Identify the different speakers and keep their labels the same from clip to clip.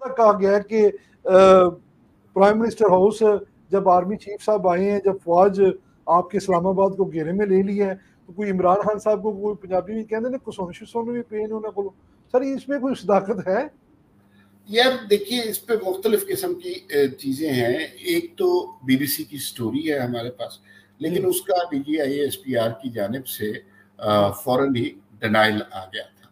Speaker 1: तक कहा गया है कि प्राइम मिनिस्टर हाउस जब आर्मी चीफ साहब आए हैं, जब फौज आपके इस्लामाबाद को घेरे में ले लिया है, तो कोई इमरान खान साहब को कोई पंजाबी में कहते हैं कुछ भी पे उन्होंने बोलो सर इसमें कोई सदाकत है?
Speaker 2: यार देखिए, इस पे मुख्तलिफ किस्म की चीजें हैं। एक तो BBC की स्टोरी है हमारे पास, लेकिन उसका DGI SPR की जानिब से फौरन ही डिनाइल आ गया था।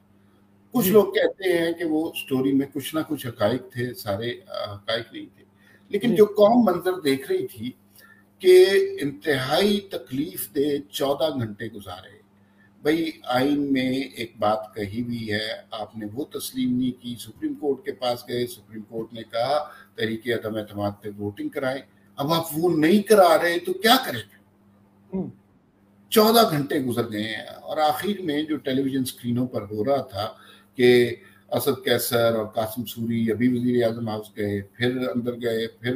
Speaker 2: कुछ लोग कहते हैं कि वो स्टोरी में कुछ ना कुछ हकाइक थे, सारे हकाइक नहीं थे, लेकिन जो कौम मंजर देख रही थी कि इंतहाई तकलीफ दे 14 घंटे गुजारे। भाई आइन में एक बात कही हुई है, आपने वो तस्लीम नहीं की, सुप्रीम कोर्ट के पास गए, सुप्रीम कोर्ट ने कहा तहरीक अदम एतमाद पे वोटिंग कराएं। अब आप वो नहीं करा रहे तो क्या करेंगे? 14 घंटे गुजर गए हैं और आखिर में जो टेलीविजन स्क्रीनों पर हो रहा था कि असद कैसर और कासिम सूरी अभी वजीर आजम हाउस गए, फिर अंदर गए, फिर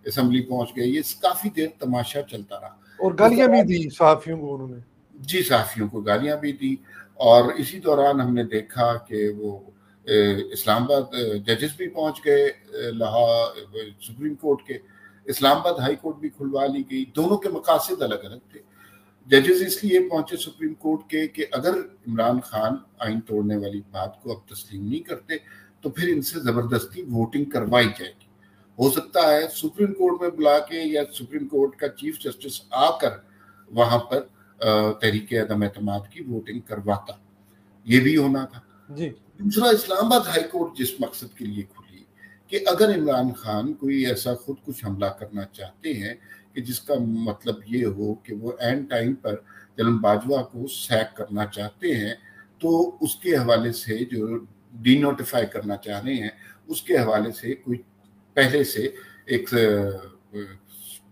Speaker 2: असम्बली पहुंच गए, ये काफी देर तमाशा चलता रहा।
Speaker 1: और गालियां भी दी सहाफियों को उन्होंने।
Speaker 2: जी, सहाफियों को गालियां भी दी। और इसी दौरान हमने देखा कि वो इस्लामाबाद जजेस भी पहुंच गए, लाहौर सुप्रीम कोर्ट के, इस्लामाबाद हाई कोर्ट भी खुलवा ली गई। दोनों के मकासद अलग अलग थे। जजेस इसलिए पहुंचे सुप्रीम कोर्ट के कि अगर इमरान खान आइन तोड़ने वाली बात को अब तस्लीम नहीं करते तो फिर इनसे जबरदस्ती वोटिंग करवाई जाएगी। हो सकता है सुप्रीम कोर्ट में बुला के या सुप्रीम कोर्ट का चीफ जस्टिस आकर वहां पर तहरीक अदम एतमाद की वोटिंग करवाता, ये भी होना था
Speaker 1: जी।
Speaker 2: दूसरा, इस्लामाबाद हाई कोर्ट जिस मकसद के लिए खुली कि अगर इमरान खान कोई ऐसा खुद कुछ हमला करना चाहते हैं कि जिसका मतलब ये हो कि वो एंड टाइम पर जलन बाजवा को सैक करना चाहते हैं, तो उसके हवाले से जो डी नोटिफाई करना चाह रहे हैं उसके हवाले से कोई पहले से एक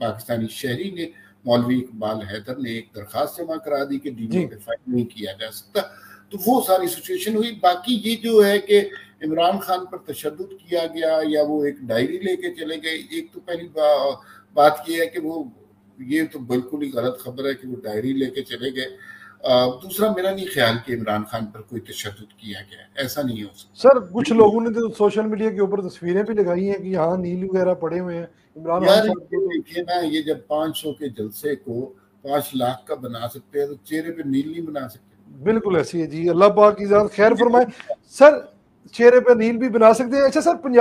Speaker 2: पाकिस्तानी शहरी ने, मौलवी इकबाल हैदर ने एक दरखास्त जमा करा दी कि डी नोटिफाई नहीं किया जा सकता। तो वो सारी सिचुएशन हुई। बाकी ये जो है कि इमरान खान पर तशद्दुद किया गया या वो एक डायरी लेके चले गए, एक तो पहली बात ये है कि वो ये तो बिल्कुल ही गलत खबर है कि वो डायरी लेके चले गए। दूसरा, मेरा नहीं ख्याल कि इमरान खान पर कोई तशद्दुद किया गया है, ऐसा नहीं हो सकता।
Speaker 1: सर कुछ लोगों ने तो सोशल मीडिया के ऊपर तस्वीरें भी लगाई हैं कि यहाँ नील वगैरह पड़े हुए हैं इमरान खान साहब को।
Speaker 2: देखिए ना, ये जब 500 के जलसे को 5 लाख का बना सकते हैं तो चेहरे पे नील नहीं बना सकते।
Speaker 1: बिल्कुल ऐसी है जी, अल्लाह पाक की जात खैर फरमाए। सर चेहरे पे नील भी बना सकते हैं। अच्छा सर, पंजाब